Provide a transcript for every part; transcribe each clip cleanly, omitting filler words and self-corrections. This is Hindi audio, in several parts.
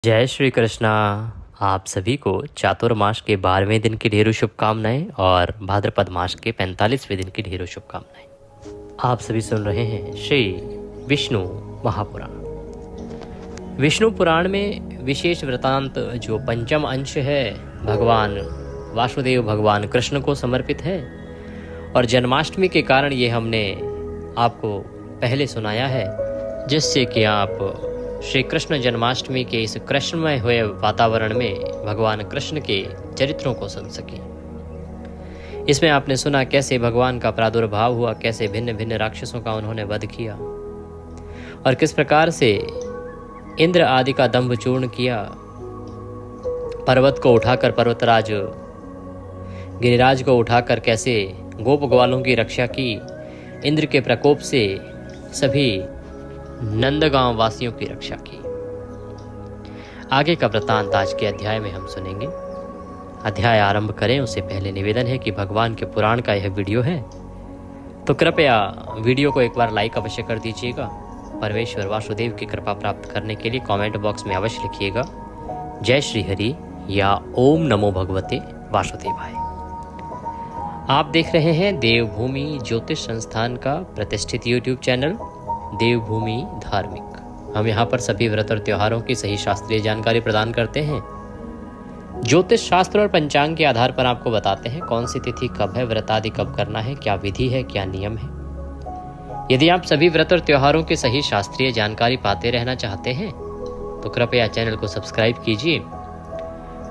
जय श्री कृष्णा। आप सभी को चातुर्मास के 12वें दिन की ढेरों शुभकामनाएं और भाद्रपद मास के 45वें दिन की ढेरों शुभकामनाएं। आप सभी सुन रहे हैं श्री विष्णु महापुराण। विष्णु पुराण में विशेष वृतांत जो पंचम अंश है भगवान वासुदेव भगवान कृष्ण को समर्पित है और जन्माष्टमी के कारण ये हमने आपको पहले सुनाया है, जिससे कि आप श्री कृष्ण जन्माष्टमी के इस कृष्णमय हुए वातावरण में भगवान कृष्ण के चरित्रों को सुन सकें। इसमें आपने सुना कैसे भगवान का प्रादुर्भाव हुआ, कैसे भिन्न भिन्न राक्षसों का उन्होंने वध किया और किस प्रकार से इंद्र आदि का दंभ चूर्ण किया, पर्वत को उठाकर पर्वतराज गिरिराज को उठाकर कैसे गोप ग्वालों की रक्षा की, इंद्र के प्रकोप से सभी नंदगांव वासियों की रक्षा की। आगे का वृत्तांत आज के अध्याय में हम सुनेंगे। अध्याय आरंभ करें उससे पहले निवेदन है कि भगवान के पुराण का यह वीडियो है तो कृपया वीडियो को एक बार लाइक अवश्य कर दीजिएगा। परमेश्वर वासुदेव की कृपा प्राप्त करने के लिए कमेंट बॉक्स में अवश्य लिखिएगा जय श्री हरि या ओम नमो भगवते वासुदेवाय। आप देख रहे हैं देवभूमि ज्योतिष संस्थान का प्रतिष्ठित यूट्यूब चैनल देवभूमि धार्मिक। हम यहाँ पर सभी व्रत और त्योहारों की सही शास्त्रीय जानकारी प्रदान करते हैं। ज्योतिष शास्त्र और पंचांग के आधार पर आपको बताते हैं कौन सी तिथि कब है, व्रत आदि कब करना है, क्या विधि है, क्या नियम है। यदि आप सभी व्रत और त्योहारों की सही शास्त्रीय जानकारी पाते रहना चाहते हैं तो कृपया चैनल को सब्सक्राइब कीजिए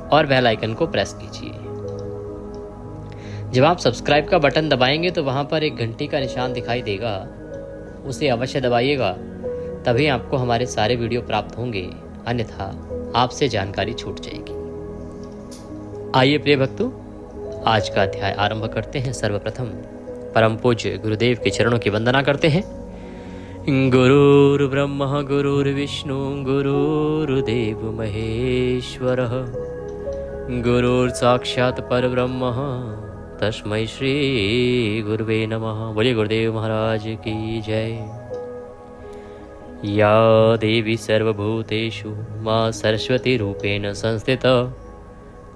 और बेल आइकन को प्रेस कीजिए। जब आप सब्सक्राइब का बटन दबाएंगे तो वहां पर एक घंटी का निशान दिखाई देगा, उसे अवश्य दबाइएगा, तभी आपको हमारे सारे वीडियो प्राप्त होंगे, अन्यथा आपसे जानकारी छूट जाएगी। आइए प्रिय भक्तों, आज का अध्याय आरंभ करते हैं। सर्वप्रथम परम पूज्य गुरुदेव के चरणों की वंदना करते हैं। गुरुर्ब्रह्मा गुरुर्विष्णु गुरुर्देव महेश्वरः गुरुर्साक्षात् परब्रह्म तस्मै श्री गुरुवे नमः। बोलिए गुरुदेव महाराज की जय। या देवी सर्वभूतेषु मां सरस्वती रूपेण संस्थिता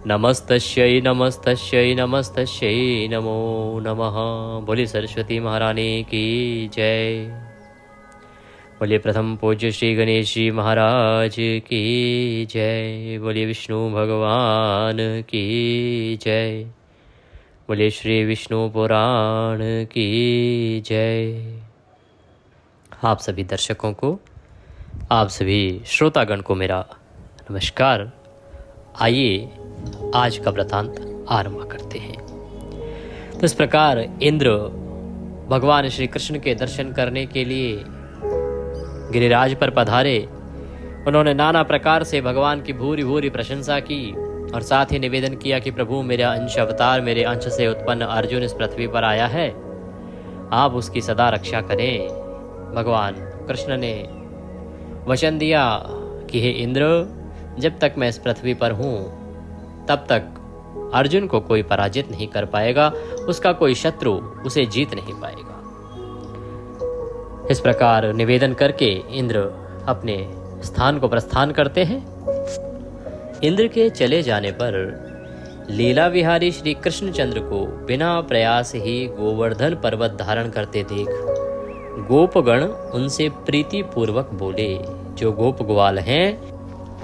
नमस्तस्यै नमस्तस्यै नमस्तस्यै नमो नमः। बोलिए सरस्वती महारानी की जय। बोलिए प्रथम पूज्य श्री गणेश जी महाराज की जय। बोलिए विष्णु भगवान की जय। बोलिए श्री विष्णु पुराण की जय। आप सभी दर्शकों को, आप सभी श्रोतागण को मेरा नमस्कार। आइए आज का वृतांत आरंभ करते हैं। तो इस प्रकार इंद्र भगवान श्री कृष्ण के दर्शन करने के लिए गिरिराज पर पधारे। उन्होंने नाना प्रकार से भगवान की भूरी भूरी प्रशंसा की और साथ ही निवेदन किया कि प्रभु मेरा अंश अवतार, मेरे अंश से उत्पन्न अर्जुन इस पृथ्वी पर आया है, आप उसकी सदा रक्षा करें। भगवान कृष्ण ने वचन दिया कि हे इंद्र, जब तक मैं इस पृथ्वी पर हूं तब तक अर्जुन को कोई पराजित नहीं कर पाएगा, उसका कोई शत्रु उसे जीत नहीं पाएगा। इस प्रकार निवेदन करके इंद्र अपने स्थान को प्रस्थान करते हैं। इंद्र के चले जाने पर लीला विहारी श्री कृष्णचंद्र को बिना प्रयास ही गोवर्धन पर्वत धारण करते देख गोपगण उनसे प्रीति पूर्वक बोले। जो गोप ग्वाल हैं,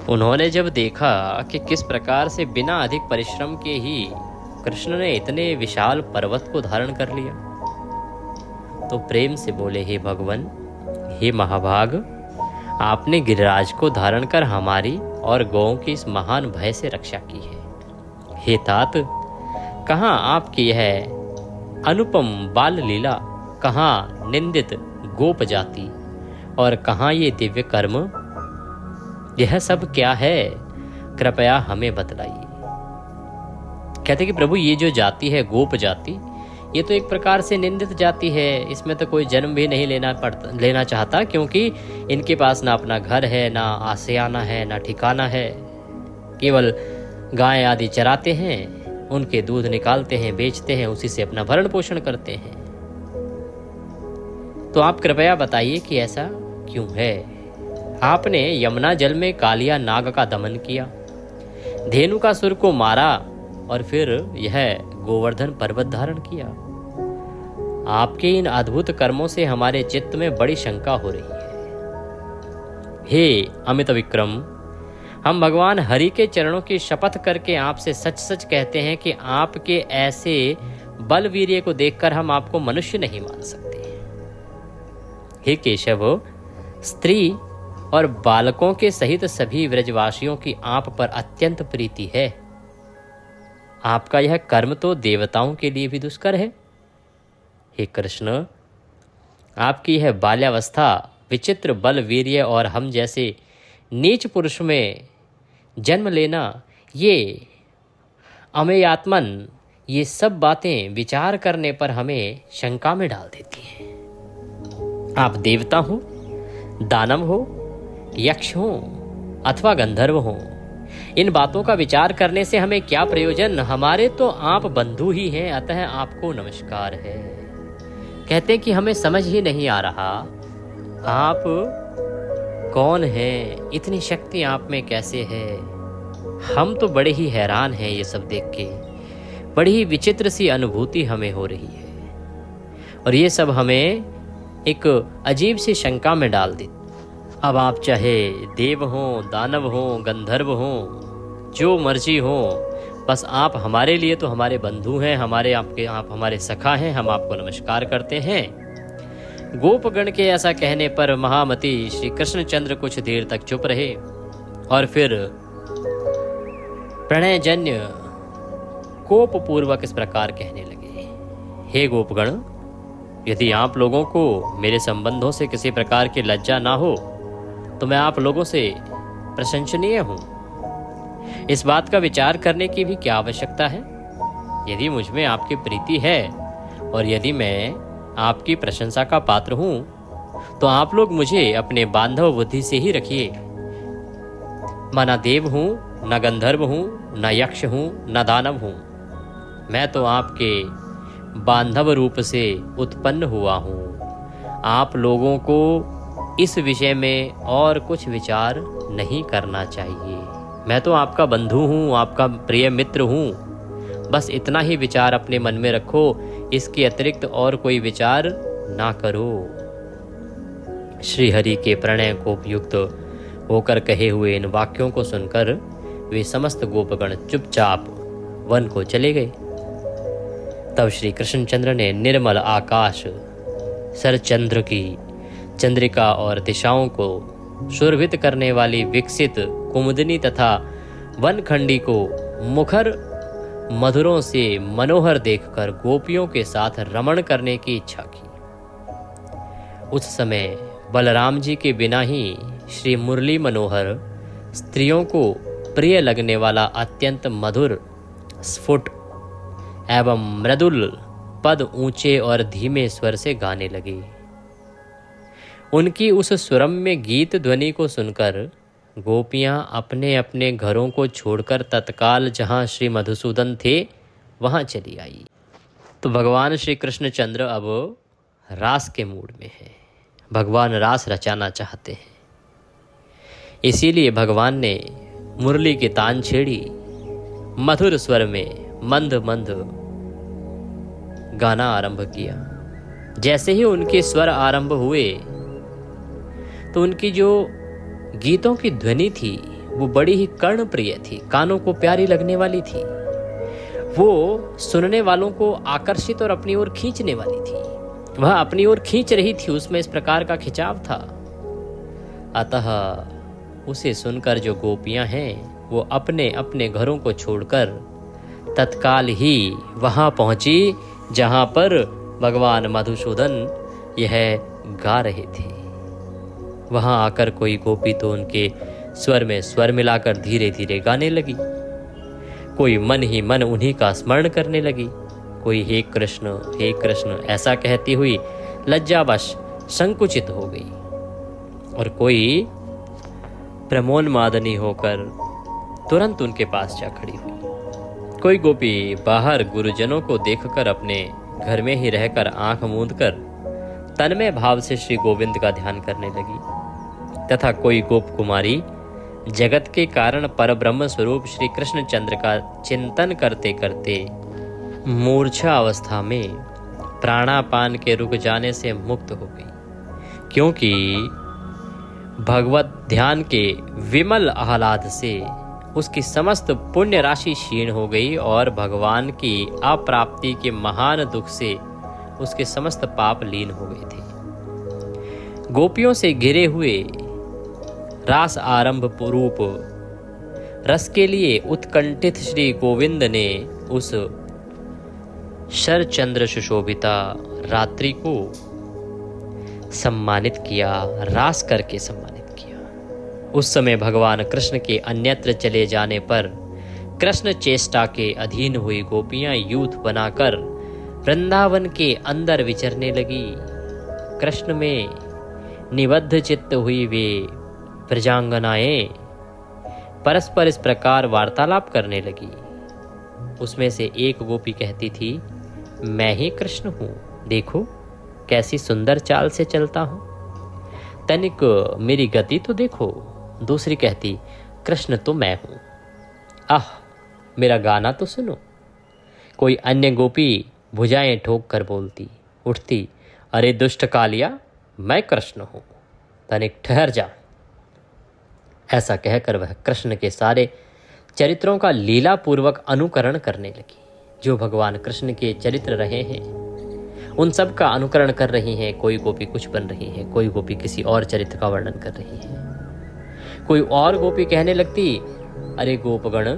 उन्होंने जब देखा कि किस प्रकार से बिना अधिक परिश्रम के ही कृष्ण ने इतने विशाल पर्वत को धारण कर लिया, तो प्रेम से बोले, हे भगवान, हे महाभाग, आपने गिरिराज को धारण कर हमारी और गौओं की इस महान भय से रक्षा की है। हे तात, कहाँ आपकी यह अनुपम बाल लीला, कहाँ निंदित गोप जाति और कहाँ ये दिव्य कर्म, यह सब क्या है, कृपया हमें बतलाइए। कहते कि प्रभु, ये जो जाति है गोप जाति, ये तो एक प्रकार से निंदित जाति है। इसमें तो कोई जन्म भी नहीं लेना चाहता, क्योंकि इनके पास ना अपना घर है, ना आशियाना है, ना ठिकाना है। केवल गाय आदि चराते हैं, उनके दूध निकालते हैं, बेचते हैं, उसी से अपना भरण पोषण करते हैं। तो आप कृपया बताइए कि ऐसा क्यों है। आपने यमुना जल में कालिया नाग का दमन किया, धेनुकासुर को मारा और फिर यह गोवर्धन पर्वत धारण किया। आपके इन अद्भुत कर्मों से हमारे चित्त में बड़ी शंका हो रही है। हे अमित विक्रम, हम भगवान हरि के चरणों की शपथ करके आपसे सच सच कहते हैं कि आपके ऐसे बलवीर्य को देखकर हम आपको मनुष्य नहीं मान सकते। हे केशव, स्त्री और बालकों के सहित सभी व्रजवासियों की आप पर अत्यंत प्रीति है। आपका यह कर्म तो देवताओं के लिए भी दुष्कर है। हे कृष्ण, आपकी यह बाल्यावस्था, विचित्र बल वीर्य और हम जैसे नीच पुरुष में जन्म लेना, ये अमेयात्मन, ये सब बातें विचार करने पर हमें शंका में डाल देती हैं। आप देवता हो, दानव हो, यक्ष हो अथवा गंधर्व हो, इन बातों का विचार करने से हमें क्या प्रयोजन? हमारे तो आप बंधु ही हैं, अतः आपको नमस्कार है। कहते कि हमें समझ ही नहीं आ रहा आप कौन हैं, इतनी शक्ति आप में कैसे है। हम तो बड़े ही हैरान हैं ये सब देख के, बड़ी ही विचित्र सी अनुभूति हमें हो रही है और ये सब हमें एक अजीब सी शंका में डाल दी। अब आप चाहे देव हो, दानव हो, गंधर्व हो, जो मर्जी हो, बस आप हमारे लिए तो हमारे बंधु हैं, आप हमारे सखा हैं, हम आपको नमस्कार करते हैं। गोपगण के ऐसा कहने पर महामती श्री कृष्णचंद्र कुछ देर तक चुप रहे और फिर प्रणयजन्य कोप पूर्वक इस प्रकार कहने लगे। हे गोपगण, यदि आप लोगों को मेरे संबंधों से किसी प्रकार की लज्जा ना हो तो मैं आप लोगों से प्रशंसनीय हूं। इस बात का विचार करने की भी क्या आवश्यकता है? यदि मुझ में आपकी प्रीति है और यदि मैं आपकी प्रशंसा का पात्र हूं तो आप लोग मुझे अपने बांधव बुद्धि से ही रखिए। मैं न देव हूं, न गंधर्व हूं, न यक्ष हूं, न दानव हूं। मैं तो आपके बांधव रूप से उत्पन्न हुआ हूं। आप लोगों को इस विषय में और कुछ विचार नहीं करना चाहिए। मैं तो आपका बंधु हूँ, आपका प्रिय मित्र हूँ। बस इतना ही विचार अपने मन में रखो, इसके अतिरिक्त और कोई विचार ना करो। श्री हरि के प्रणय को युक्त होकर कहे हुए इन वाक्यों को सुनकर वे समस्त गोपगण चुपचाप वन को चले गए। तब श्री कृष्णचंद्र ने निर्मल आकाश, सरचंद्र की चंद्रिका और दिशाओं को सुरभित करने वाली विकसित कुमुदिनी तथा वनखंडी को मुखर मधुरों से मनोहर देखकर गोपियों के साथ रमण करने की इच्छा की। उस समय बलराम जी के बिना ही श्री मुरली मनोहर, स्त्रियों को प्रिय लगने वाला अत्यंत मधुर, स्फुट एवं मृदुल पद ऊंचे और धीमे स्वर से गाने लगे। उनकी उस सुरम्य गीत ध्वनि को सुनकर गोपियां अपने अपने घरों को छोड़कर तत्काल जहां श्री मधुसूदन थे वहां चली आई। तो भगवान श्री कृष्णचंद्र अब रास के मूड में हैं। भगवान रास रचाना चाहते हैं। इसीलिए भगवान ने मुरली की तान छेड़ी, मधुर स्वर में मंद मंद गाना आरंभ किया। जैसे ही उनके स्वर आरंभ हुए तो उनकी जो गीतों की ध्वनि थी वो बड़ी ही कर्णप्रिय थी, कानों को प्यारी लगने वाली थी। वो सुनने वालों को आकर्षित और अपनी ओर खींचने वाली थी। वह अपनी ओर खींच रही थी, उसमें इस प्रकार का खिंचाव था। अतः उसे सुनकर जो गोपियां हैं वो अपने अपने घरों को छोड़कर तत्काल ही वहां पहुंची जहां पर भगवान मधुसूदन यह गा रहे थे। वहां आकर कोई गोपी तो उनके स्वर में स्वर मिलाकर धीरे धीरे गाने लगी, कोई मन ही मन उन्हीं का स्मरण करने लगी, कोई हे कृष्ण ऐसा कहती हुई लज्जावश संकुचित हो गई, और कोई प्रमोन्मादनी होकर तुरंत उनके पास जा खड़ी हुई। कोई गोपी बाहर गुरुजनों को देखकर अपने घर में ही रहकर आंख मूंदकर तन्मय भाव से श्री गोविंद का ध्यान करने लगी। तथा कोई गोप कुमारी जगत के कारण परब्रह्म स्वरूप श्री कृष्ण चंद्र का चिंतन करते करते मूर्छा अवस्था में प्राणापान के रुक जाने से मुक्त हो गई, क्योंकि भगवत ध्यान के विमल आह्लाद से उसकी समस्त पुण्य राशि क्षीण हो गई और भगवान की अप्राप्ति के महान दुख से उसके समस्त पाप लीन हो गए थे। गोपियों से घिरे हुए रास आरंभ रूप रस के लिए उत्कंठित श्री गोविंद ने उस शरचंद्र सुशोभिता रात्रि को सम्मानित किया, रास करके सम्मानित किया। उस समय भगवान कृष्ण के अन्यत्र चले जाने पर कृष्ण चेष्टा के अधीन हुई गोपियां यूथ बनाकर वृंदावन के अंदर विचरने लगी। कृष्ण में निबद्ध चित्त हुई वे प्रजांगनाएं परस्पर इस प्रकार वार्तालाप करने लगी। उसमें से एक गोपी कहती थी, मैं ही कृष्ण हूं, देखो कैसी सुंदर चाल से चलता हूं, तनिक मेरी गति तो देखो। दूसरी कहती, कृष्ण तो मैं हूं, आह मेरा गाना तो सुनो। कोई अन्य गोपी भुजाएं ठोक कर बोलती उठती, अरे दुष्ट कालिया, मैं कृष्ण हूं, तनिक ठहर जा। ऐसा कहकर वह कृष्ण के सारे चरित्रों का लीला पूर्वक अनुकरण करने लगी। जो भगवान कृष्ण के चरित्र रहे हैं उन सब का अनुकरण कर रही हैं। कोई गोपी कुछ बन रही है, कोई गोपी किसी और चरित्र का वर्णन कर रही है। कोई और गोपी कहने लगती, अरे गोपगण,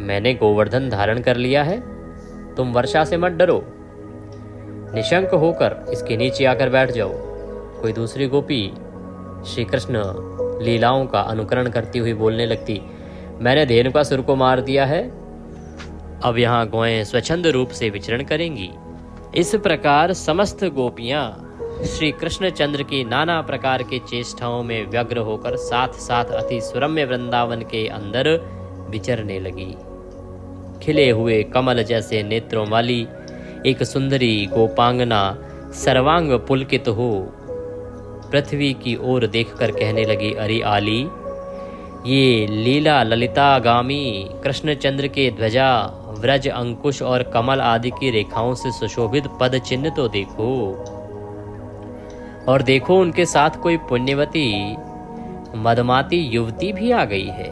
मैंने गोवर्धन धारण कर लिया है, तुम वर्षा से मत डरो, निशंक होकर इसके नीचे आकर बैठ जाओ। कोई दूसरी गोपी श्री कृष्ण लीलाओं का अनुकरण करती हुई बोलने लगती, मैंने धेनु का सुर को मार दिया है, अब यहाँ गौएं स्वच्छंद रूप से विचरण करेंगी। इस प्रकार समस्त गोपियां श्री कृष्ण चंद्र की नाना प्रकार के चेष्टाओं में व्यग्र होकर साथ साथ अति सुरम्य वृंदावन के अंदर विचरने लगी। खिले हुए कमल जैसे नेत्रों वाली एक सुंदरी गोपांगना सर्वांग पुलकित हो पृथ्वी की ओर देखकर कहने लगी, अरे आली, ये लीला ललितागामी कृष्णचंद्र के ध्वजा, व्रज, अंकुश और कमल आदि की रेखाओं से सुशोभित पद चिन्ह तो देखो, और देखो उनके साथ कोई पुण्यवती मदमाती युवती भी आ गई है।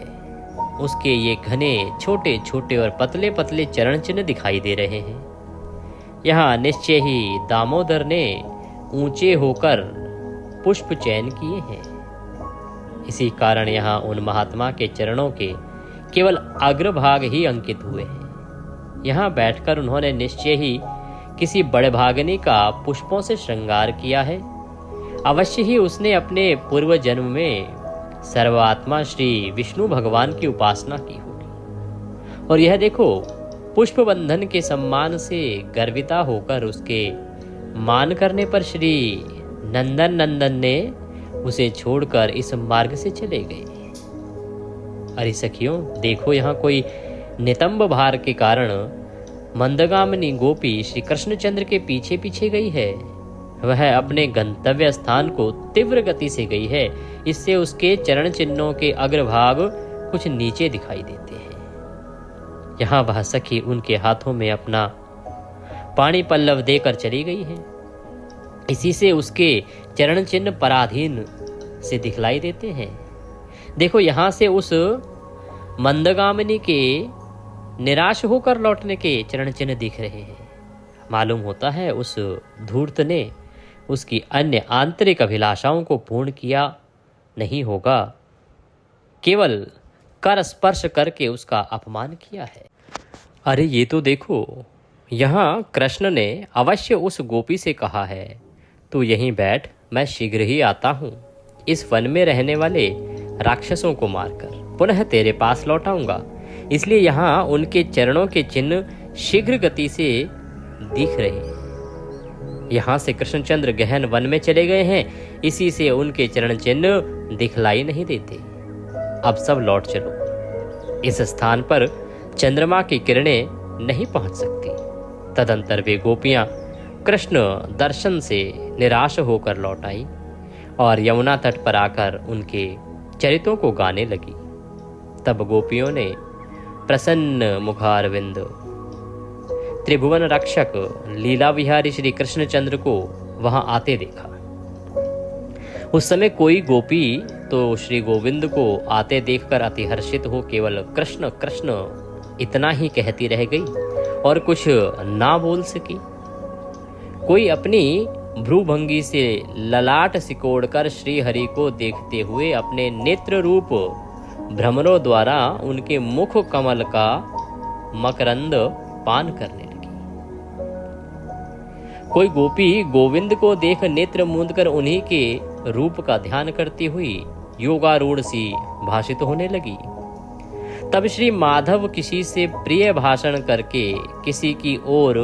उसके ये घने छोटे छोटे और पतले पतले चरण चिन्ह दिखाई दे रहे हैं। यहाँ निश्चय ही दामोदर ने ऊंचे होकर पुष्प चयन किए हैं। इसी कारण यहाँ उन महात्मा के चरणों के केवल अग्रभाग ही अंकित हुए हैं। यहाँ बैठकर उन्होंने निश्चय ही किसी बड़े भागनी का पुष्पों से श्रृंगार किया है। अवश्य ही उसने अपने पूर्व जन्म में सर्वात्मा श्री विष्णु भगवान की उपासना की होगी। और यह देखो, पुष्प बंधन के सम्मान से गर्विता होकर उसके मान करने पर श्री नंदन ने उसे छोड़कर इस मार्ग से चले गए। अरे सखियों, देखो यहाँ कोई नितंब भार के कारण मंदगामिनी गोपी श्री कृष्णचंद्र के पीछे पीछे गई है। वह अपने गंतव्य स्थान को तीव्र गति से गई है। इससे उसके चरण चिन्हों के अग्रभाग कुछ नीचे दिखाई देते हैं। यहाँ वह सखी उनके हाथों में अपना पाणी पल्लव देकर चली गई है। इसी से उसके चरण चिन्ह पराधीन से दिखलाई देते हैं। देखो, यहाँ से उस मंदगामिनी के निराश होकर लौटने के चरण चिन्ह दिख रहे हैं। मालूम होता है उस धूर्त ने उसकी अन्य आंतरिक अभिलाषाओं को पूर्ण किया नहीं होगा, केवल कर स्पर्श करके उसका अपमान किया है। अरे ये तो देखो, यहाँ कृष्ण ने अवश्य उस गोपी से कहा है, तू यहीं बैठ, मैं शीघ्र ही आता हूँ। इस वन में रहने वाले राक्षसों को मारकर पुनः तेरे पास लौट आऊंगा। इसलिए यहाँ उनके चरणों के चिन्ह शीघ्र गति से दिख रहे हैं। यहाँ से कृष्णचंद्र गहन वन में चले गए हैं, इसी से उनके चरण चिन्ह दिखलाई नहीं देते। अब सब लौट चलो। इस स्थान पर चंद्रमा की किरणें नहीं पहुंच सकती। तदंतर वे गोपियां कृष्ण दर्शन से निराश होकर लौट आई और यमुना तट पर आकर उनके चरितों को गाने लगी। तब गोपियों ने प्रसन्न मुखारविंद त्रिभुवन रक्षक लीला विहारी श्री कृष्णचंद्र को वहां आते देखा। उस समय कोई गोपी तो श्री गोविंद को आते देखकर अति हर्षित हो केवल कृष्ण कृष्ण इतना ही कहती रह गई और कुछ ना बोल सकी। कोई अपनी भ्रूभंगी से ललाट सिकोड़कर श्री हरि को देखते हुए अपने नेत्र रूप भ्रमरों द्वारा उनके मुख कमल का मकरंद पान करने लगी। कोई गोपी गोविंद को देख नेत्र मूंदकर उन्हीं के रूप का ध्यान करती हुई योगारूढ़ सी भाषित होने लगी। तब श्री माधव किसी से प्रिय भाषण करके किसी की ओर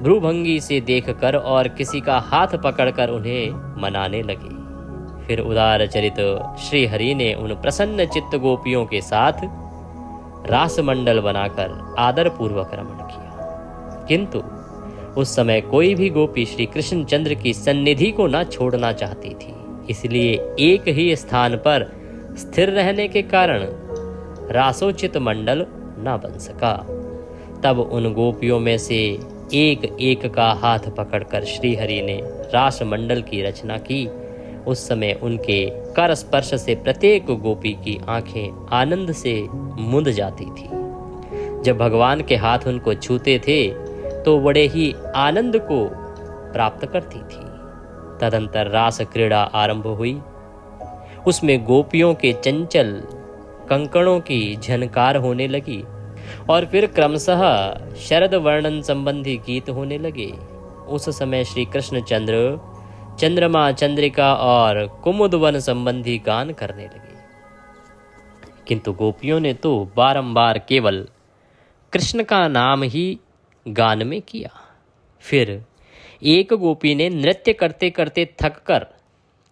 भ्रूभंगी से देखकर और किसी का हाथ पकड़कर उन्हें मनाने लगे। फिर उदार चरित श्री हरि ने उन प्रसन्न चित्त गोपियों के साथ रास मंडल बनाकर आदर पूर्वक रमण किया। किंतु उस समय कोई भी गोपी श्री कृष्णचंद्र की सन्निधि को न छोड़ना चाहती थी, इसलिए एक ही स्थान पर स्थिर रहने के कारण रासोचित मंडल न बन सका। तब उन गोपियों में से एक एक का हाथ पकड़कर श्री हरि ने रास मंडल की रचना की। उस समय उनके कर स्पर्श से प्रत्येक गोपी की आंखें आनंद से मुंद जाती थी। जब भगवान के हाथ उनको छूते थे तो बड़े ही आनंद को प्राप्त करती थी। तदंतर रास क्रीड़ा आरंभ हुई। उसमें गोपियों के चंचल कंकणों की झनकार होने लगी और फिर क्रमशः शरद वर्णन संबंधी गीत होने लगे। उस समय श्री कृष्णचंद्र चंद्रमा चंद्रिका और कुमुदवन संबंधी गान करने लगे। किंतु गोपियों ने तो बारंबार केवल कृष्ण का नाम ही गान में किया। फिर एक गोपी ने नृत्य करते करते थककर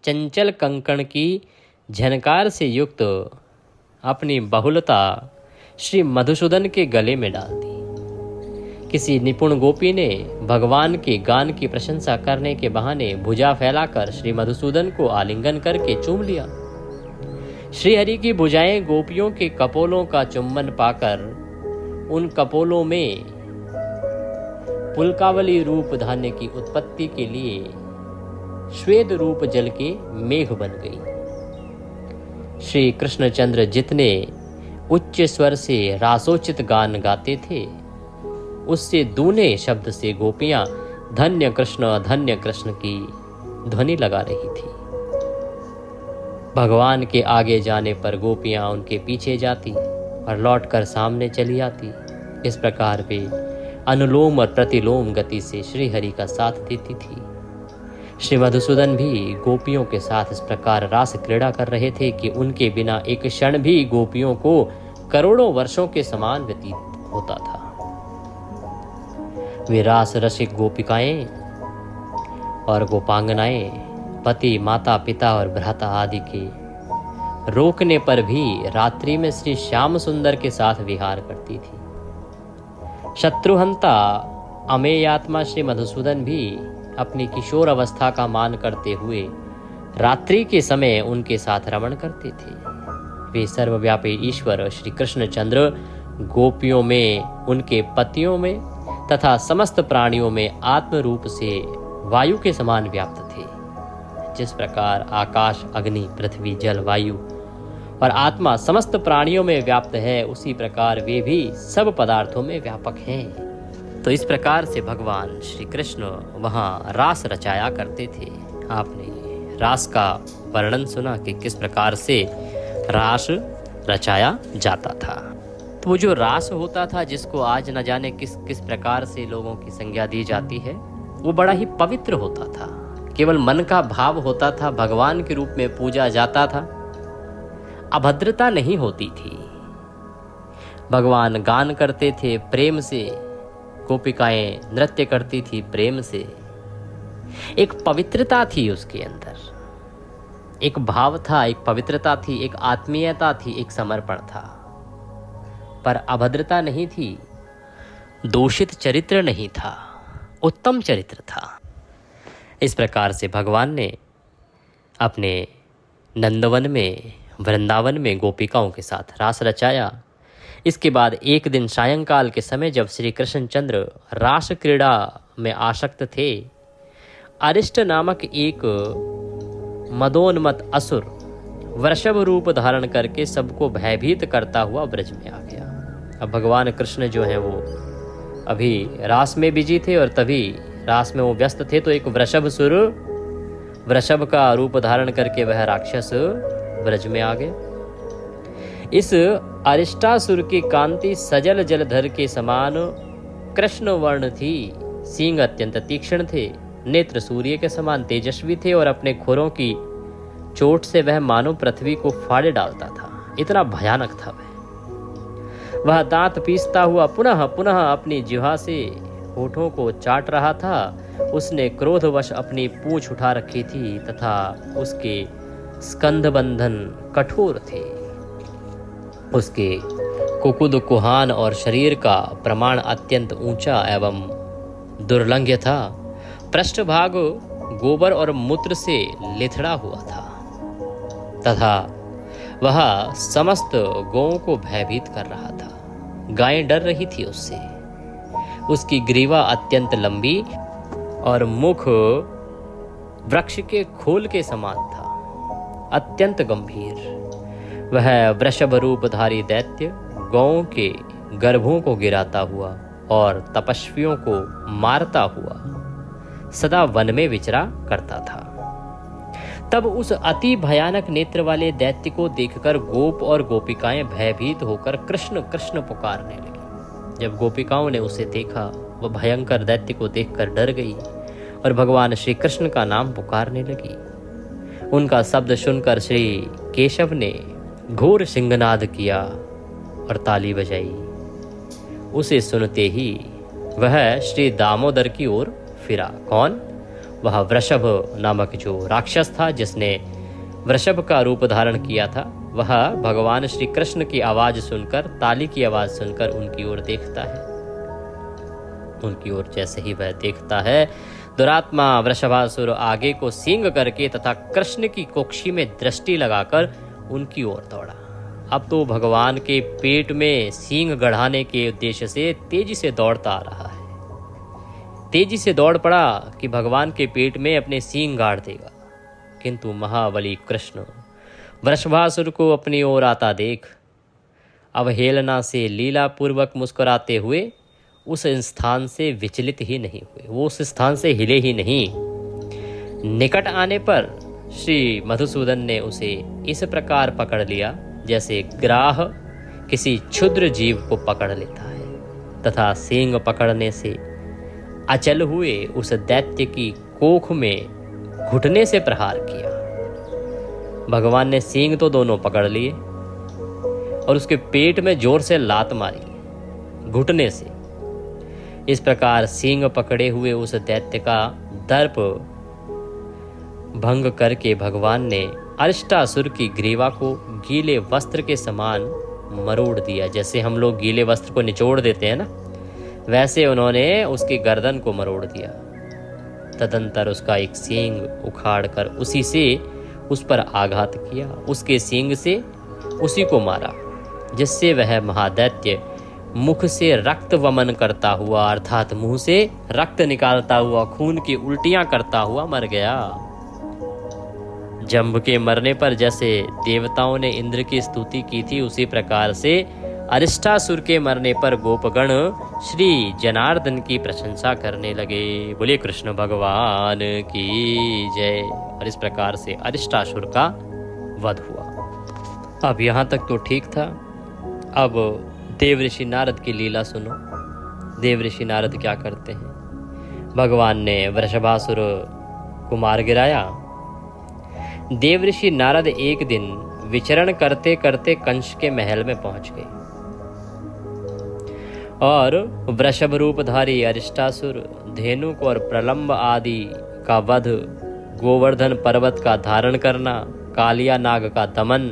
चंचल कंकण की झनकार से युक्त अपनी बहुलता श्री मधुसूदन के गले में डाल दी। किसी निपुण गोपी ने भगवान के गान की प्रशंसा करने के बहाने भुजा फैलाकर श्री मधुसूदन को आलिंगन करके चूम लिया। श्री हरि की भुजाएं गोपियों के कपोलों का चुम्बन पाकर उन कपोलों में पुलकावली रूप धान्य की उत्पत्ति के लिए श्वेत रूप जल के मेघ बन गई। श्री कृष्णचंद्र जितने उच्च स्वर से रासोचित गान गाते थे, उससे दूने शब्द से गोपियां धन्य कृष्ण की ध्वनि लगा रही थी। भगवान के आगे जाने पर गोपियां उनके पीछे जाती और लौटकर सामने चली आती। इस प्रकार वे अनुलोम और प्रतिलोम गति से श्री हरि का साथ देती थी। श्री मधुसूदन भी गोपियों के साथ इस प्रकार रास क्रीड़ा कर रहे थे कि उनके बिना एक क्षण भी गोपियों को करोड़ों वर्षों के समान व्यतीत होता था। वे रास रसिक गोपिकाएं और गोपांगनाएं पति माता पिता और भ्राता आदि के रोकने पर भी रात्रि में श्री श्याम सुंदर के साथ विहार करती थी। शत्रुहंता अमेयात्मा श्री मधुसूदन भी अपनी किशोर अवस्था का मान करते हुए रात्रि के समय उनके साथ रमण करते थे। वे सर्वव्यापी ईश्वर श्री कृष्णचंद्र गोपियों में, उनके पतियों में तथा समस्त प्राणियों में आत्म रूप से वायु के समान व्याप्त थे। जिस प्रकार आकाश, अग्नि, पृथ्वी, जल, वायु और आत्मा समस्त प्राणियों में व्याप्त है, उसी प्रकार वे भी सब पदार्थों में व्यापक हैं। तो इस प्रकार से भगवान श्री कृष्ण वहाँ रास रचाया करते थे। आपने रास का वर्णन सुना कि किस प्रकार से रास रचाया जाता था। तो वो जो रास होता था, जिसको आज न जाने किस किस प्रकार से लोगों की संज्ञा दी जाती है, वो बड़ा ही पवित्र होता था। केवल मन का भाव होता था, भगवान के रूप में पूजा जाता था, अभद्रता नहीं होती थी। भगवान गान करते थे प्रेम से, गोपिकाएं नृत्य करती थी प्रेम से। एक पवित्रता थी उसके अंदर, एक भाव था, एक पवित्रता थी, एक आत्मीयता थी, एक समर्पण था। पर अभद्रता नहीं थी, दोषित चरित्र नहीं था, उत्तम चरित्र था। इस प्रकार से भगवान ने अपने नंदवन में, वृंदावन में गोपिकाओं के साथ रास रचाया। इसके बाद एक दिन सायंकाल के समय जब श्री कृष्णचंद्र रास क्रीड़ा में आसक्त थे, अरिष्ट नामक एक मदोन्मत असुर वृषभ रूप धारण करके सबको भयभीत करता हुआ ब्रज में आ गया। अब भगवान कृष्ण जो हैं वो अभी रास में बिजी थे और तभी रास में वो व्यस्त थे, तो एक वृषभ का रूप धारण करके वह राक्षस ब्रज में आ गया। इस अरिष्टासुर की कांति सजल जलधर के समान कृष्ण वर्ण थी, सींग अत्यंत तीक्ष्ण थे, नेत्र सूर्य के समान तेजस्वी थे और अपने खुरों की चोट से वह मानो पृथ्वी को फाड़े डालता था, इतना भयानक था वह दांत पीसता हुआ पुनः पुनः अपनी जिह्वा से होठों को चाट रहा था। उसने क्रोधवश अपनी पूंछ उठा रखी थी तथा उसके स्कंध बंधन कठोर थे। उसके कुकुद कुहान और शरीर का प्रमाण अत्यंत ऊंचा एवं दुर्लंघ्य था। पृष्ठभाग गोबर और मूत्र से लिथड़ा हुआ था तथा वह समस्त गौओं को भयभीत कर रहा था। गायें डर रही थी उससे। उसकी ग्रीवा अत्यंत लंबी और मुख वृक्ष के खोल के समान था, अत्यंत गंभीर। वह वृषभ रूपधारी दैत्य गौओं के गर्भों को गिराता हुआ और तपस्वियों को मारता हुआ सदा वन में विचरा करता था। तब उस अति भयानक नेत्र वाले दैत्य को देखकर गोप और गोपिकाएं भयभीत होकर कृष्ण कृष्ण पुकारने लगी। जब गोपिकाओं ने उसे देखा, वह भयंकर दैत्य को देखकर डर गई और भगवान श्री कृष्ण का नाम पुकारने लगी। उनका शब्द सुनकर श्री केशव ने घोर सिंहनाद किया और ताली बजाई। उसे सुनते ही वह श्री दामोदर की ओर फिरा। कौन? वह वृषभ नामक जो राक्षस था जिसने वृषभ का रूप धारण किया था, वह भगवान श्री कृष्ण की आवाज सुनकर, ताली की आवाज सुनकर उनकी ओर देखता है। उनकी ओर जैसे ही वह देखता है, दुरात्मा वृषभासुर आगे को सींग करके तथा कृष्ण की कोक्षी में दृष्टि लगाकर उनकी ओर दौड़ा। अब तो भगवान के पेट में सींग गढ़ाने के उद्देश्य से तेजी से दौड़ता आ रहा है। तेजी से दौड़ पड़ा कि भगवान के पेट में अपने सींग गाड़ देगा, किंतु महाबली कृष्ण वृषभासुर को अपनी ओर आता देख अवहेलना से लीला पूर्वक मुस्कुराते हुए उस स्थान से विचलित ही नहीं हुए। वो उस स्थान से हिले ही नहीं। निकट आने पर श्री मधुसूदन ने उसे इस प्रकार पकड़ लिया जैसे ग्राह किसी क्षुद्र जीव को पकड़ लेता है, तथा सींग पकड़ने से अचल हुए उस दैत्य की कोख में घुटने से प्रहार किया। भगवान ने सींग तो दोनों पकड़ लिए और उसके पेट में जोर से लात मारी घुटने से। इस प्रकार सींग पकड़े हुए उस दैत्य का दर्प भंग करके भगवान ने अरिष्टासुर की ग्रीवा को गीले वस्त्र के समान मरोड़ दिया। जैसे हम लोग गीले वस्त्र को निचोड़ देते हैं ना, वैसे उन्होंने उसकी गर्दन को मरोड़ दिया। तदंतर उसका एक सींग उखाड़ कर उसी से उस पर आघात किया, उसके सींग से उसी को मारा, जिससे वह महादैत्य मुख से रक्त वमन करता हुआ, अर्थात मुंह से रक्त निकालता हुआ, खून की उल्टियां करता हुआ मर गया। जंभ के मरने पर जैसे देवताओं ने इंद्र की स्तुति की थी, उसी प्रकार से अरिष्टासुर के मरने पर गोपगण श्री जनार्दन की प्रशंसा करने लगे। बोले कृष्ण भगवान की जय। और इस प्रकार से अरिष्टासुर का वध हुआ। अब यहाँ तक तो ठीक था। अब देव ऋषि नारद की लीला सुनो। देव ऋषि नारद क्या करते हैं? भगवान ने वृषभासुर को मार गिराया। देव ऋषि नारद एक दिन विचरण करते करते कंस के महल में पहुंच गए और वृषभ रूपधारी अरिष्टासुर, धेनुक और प्रलंब आदि का वध, गोवर्धन पर्वत का धारण करना, कालिया नाग का दमन,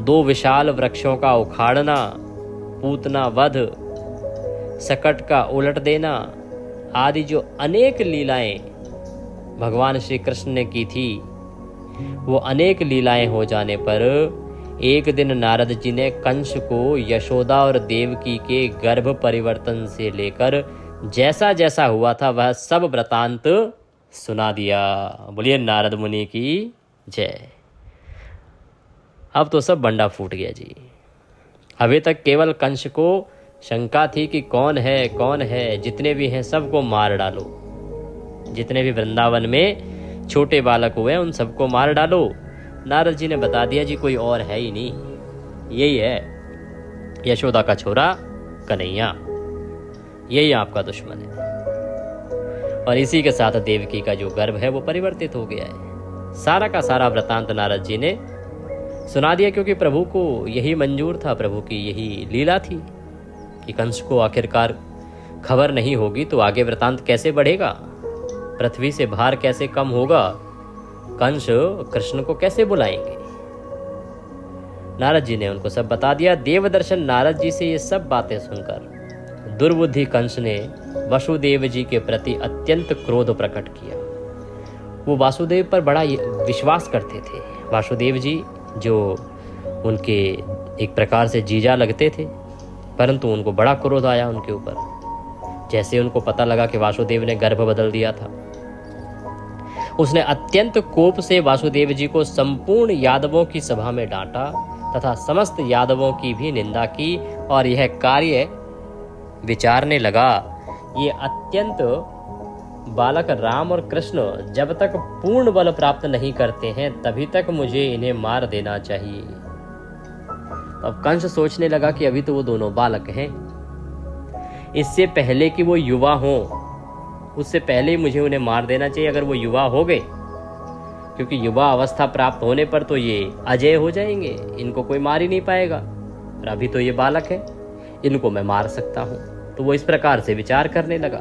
2 विशाल वृक्षों का उखाड़ना, पूतना वध, सकट का उलट देना आदि जो अनेक लीलाएं भगवान श्री कृष्ण ने की थी, वो अनेक लीलाएं हो जाने पर एक दिन नारद जी ने कंस को यशोदा और देवकी के गर्भ परिवर्तन से लेकर जैसा जैसा हुआ था वह सब वृतांत सुना दिया। बोलिए नारद मुनि की जय। अब तो सब बंडा फूट गया जी। अभी तक केवल कंस को शंका थी कि कौन है, जितने भी हैं सबको मार डालो, जितने भी वृंदावन में छोटे बालक हुए उन सबको मार डालो। नारद जी ने बता दिया जी कोई और है ही नहीं, यही है यशोदा का छोरा कन्हैया, यही आपका दुश्मन है। और इसी के साथ देवकी का जो गर्भ है वो परिवर्तित हो गया है। सारा का सारा वृतांत नारद जी ने सुना दिया, क्योंकि प्रभु को यही मंजूर था, प्रभु की यही लीला थी कि कंस को आखिरकार खबर नहीं होगी तो आगे वृतांत कैसे बढ़ेगा, पृथ्वी से भार कैसे कम होगा, कंस कृष्ण को कैसे बुलाएंगे। नारद जी ने उनको सब बता दिया। देवदर्शन नारद जी से ये सब बातें सुनकर दुर्बुद्धि कंस ने वसुदेव जी के प्रति अत्यंत क्रोध प्रकट किया। वो वासुदेव पर बड़ा विश्वास करते थे। वासुदेव जी जो उनके एक प्रकार से जीजा लगते थे, परंतु उनको बड़ा क्रोध आया उनके ऊपर। जैसे उनको पता लगा कि वासुदेव ने गर्भ बदल दिया था, उसने अत्यंत कोप से वासुदेव जी को संपूर्ण यादवों की सभा में डांटा तथा समस्त यादवों की भी निंदा की और यह कार्य विचारने लगा, ये अत्यंत बालक राम और कृष्ण जब तक पूर्ण बल प्राप्त नहीं करते हैं तभी तक मुझे इन्हें मार देना चाहिए। अब कंस सोचने लगा कि अभी तो वो दोनों बालक हैं, इससे पहले कि वो युवा हों, उससे पहले ही मुझे उन्हें मार देना चाहिए। अगर वो युवा हो गए, क्योंकि युवा अवस्था प्राप्त होने पर तो ये अजय हो जाएंगे, इनको कोई मार ही नहीं पाएगा, और अभी तो ये बालक है, इनको मैं मार सकता हूँ। तो वो इस प्रकार से विचार करने लगा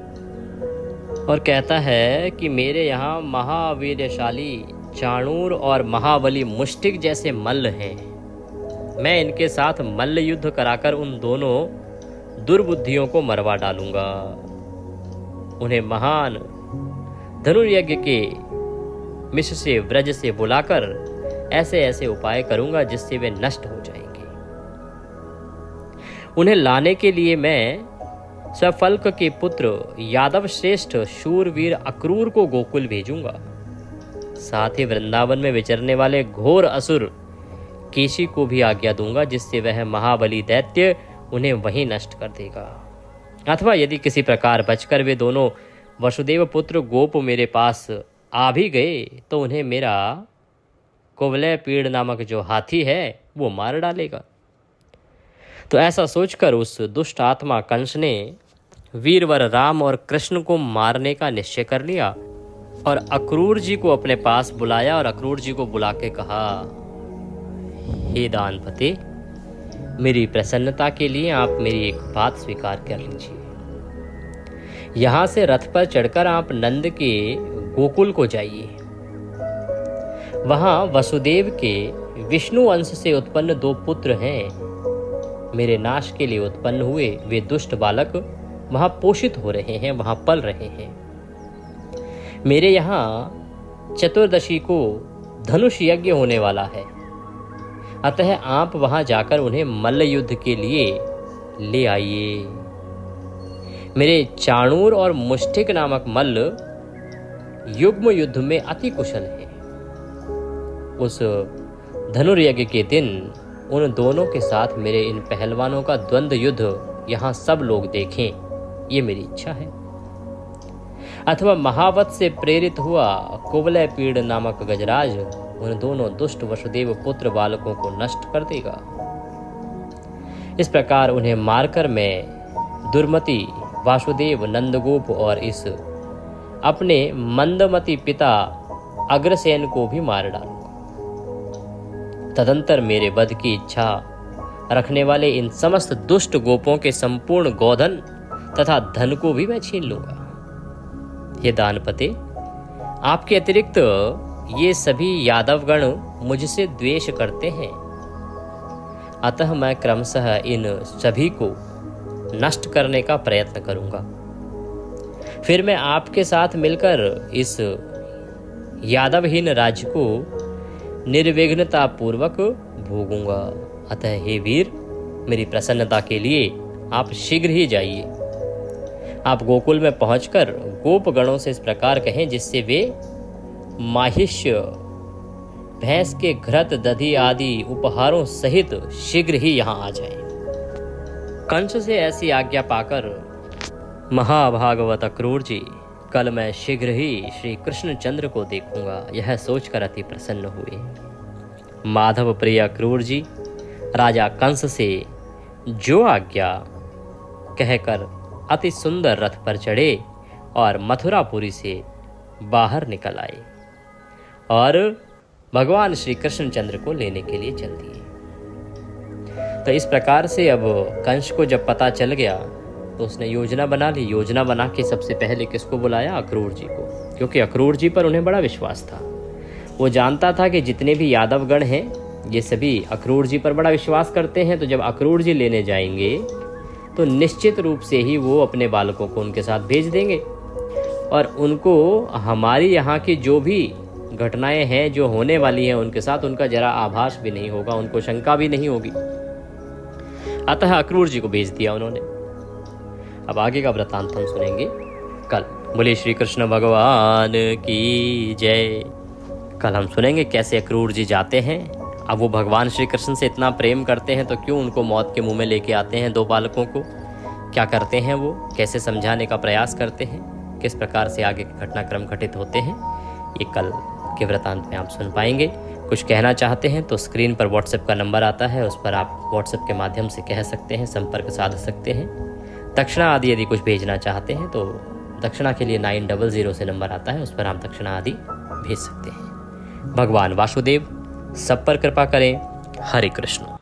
और कहता है कि मेरे यहाँ महावीरशाली चाणूर और महाबली मुष्टिक जैसे मल्ल हैं, मैं इनके साथ मल्ल युद्ध कराकर उन दोनों दुर्बुद्धियों को मरवा डालूंगा। उन्हें महान धनुर्यज्ञ के मिश्र से व्रज से बुलाकर ऐसे ऐसे उपाय करूंगा जिससे वे नष्ट हो जाएंगे। उन्हें लाने के लिए मैं स्वफल्क के पुत्र यादव श्रेष्ठ शूरवीर अक्रूर को गोकुल भेजूंगा। साथ ही वृंदावन में विचरने वाले घोर असुर केशी को भी आज्ञा दूंगा, जिससे वह महाबली दैत्य उन्हें वहीं नष्ट कर देगा। अथवा यदि किसी प्रकार बचकर वे दोनों वसुदेव पुत्र गोप मेरे पास आ भी गए तो उन्हें मेरा कुवलय पीड़ नामक जो हाथी है वो मार डालेगा। तो ऐसा सोचकर उस दुष्ट आत्मा कंस ने वीरवर राम और कृष्ण को मारने का निश्चय कर लिया और अक्रूर जी को अपने पास बुलाया और अक्रूर जी को बुला के कहा, हे दानपते, मेरी प्रसन्नता के लिए आप मेरी एक बात स्वीकार कर लीजिए। यहाँ से रथ पर चढ़कर आप नंद के गोकुल को जाइए। वहाँ वसुदेव के विष्णु अंश से उत्पन्न 2 पुत्र हैं, मेरे नाश के लिए उत्पन्न हुए वे दुष्ट बालक वहाँ पोषित हो रहे हैं, वहाँ पल रहे हैं। मेरे यहाँ चतुर्दशी को धनुष यज्ञ होने वाला है, अतः आप वहां जाकर उन्हें मल्ल युद्ध के लिए ले आइए। मेरे चाणूर और मुष्टिक नामक मल्ल युग्म युद्ध में अति कुशल हैं। उस धनुर्यज्ञ के दिन उन दोनों के साथ मेरे इन पहलवानों का द्वंद्व युद्ध यहाँ सब लोग देखें, ये मेरी इच्छा है। अथवा महावत से प्रेरित हुआ कुवलय पीड़ नामक गजराज उन दोनों दुष्ट वसुदेव पुत्र बालकों को नष्ट कर देगा। इस प्रकार उन्हें मारकर मैं दुर्मति वासुदेव, नंदगोप और इस अपने मंदमती पिता अग्रसेन को भी मार डालूंगा। तदंतर मेरे वध की इच्छा रखने वाले इन समस्त दुष्ट गोपों के संपूर्ण गोधन तथा धन को भी मैं छीन लूंगा। हे दानपते, आपके अतिरिक्त ये सभी यादवगण मुझसे द्वेष करते हैं, अतः मैं क्रमशः इन सभी को नष्ट करने का प्रयत्न करूंगा। फिर मैं आपके साथ मिलकर इस यादवहीन राज्य को निर्विघ्नता पूर्वक भोगूंगा। अतः हे वीर, मेरी प्रसन्नता के लिए आप शीघ्र ही जाइए। आप गोकुल में पहुंचकर गोपगणों से इस प्रकार कहें जिससे वे माहिष्य भैंस के घृत दधि आदि उपहारों सहित शीघ्र ही यहाँ आ जाएं। कंस से ऐसी आज्ञा पाकर महाभागवत अक्रूर जी, कल मैं शीघ्र ही श्री कृष्णचंद्र को देखूंगा, यह सोचकर अति प्रसन्न हुए। माधव प्रिय अक्रूर जी राजा कंस से जो आज्ञा कहकर अति सुंदर रथ पर चढ़े और मथुरापुरी से बाहर निकल आए और भगवान श्री कृष्णचंद्र को लेने के लिए चल दिए। तो इस प्रकार से अब कंस को जब पता चल गया तो उसने योजना बना ली। योजना बना के सबसे पहले किसको बुलाया? अक्रूर जी को, क्योंकि अक्रूर जी पर उन्हें बड़ा विश्वास था। वो जानता था कि जितने भी यादवगण हैं ये सभी अक्रूर जी पर बड़ा विश्वास करते हैं, तो जब अक्रूर जी लेने जाएंगे तो निश्चित रूप से ही वो अपने बालकों को उनके साथ भेज देंगे और उनको हमारी यहाँ की जो भी घटनाएं हैं जो होने वाली हैं उनके साथ उनका जरा आभास भी नहीं होगा, उनको शंका भी नहीं होगी। अतः अक्रूर जी को भेज दिया उन्होंने। अब आगे का वृत्तांत हम सुनेंगे कल। बोले श्री कृष्ण भगवान की जय। कल हम सुनेंगे कैसे अक्रूर जी जाते हैं। अब वो भगवान श्री कृष्ण से इतना प्रेम करते हैं तो क्यों उनको मौत के मुंह में लेके आते हैं दो बालकों को? क्या करते हैं वो? कैसे समझाने का प्रयास करते हैं? किस प्रकार से आगे के घटनाक्रम घटित होते हैं? ये कल के वृत्तांत में आप सुन पाएंगे। कुछ कहना चाहते हैं तो स्क्रीन पर व्हाट्सएप का नंबर आता है, उस पर आप व्हाट्सएप के माध्यम से कह सकते हैं, संपर्क साध सकते हैं। दक्षिणा आदि यदि कुछ भेजना चाहते हैं तो दक्षिणा के लिए 900 से नंबर आता है, उस पर आप दक्षिणा आदि भेज सकते हैं। भगवान वासुदेव सब पर कृपा करें। हरे कृष्ण।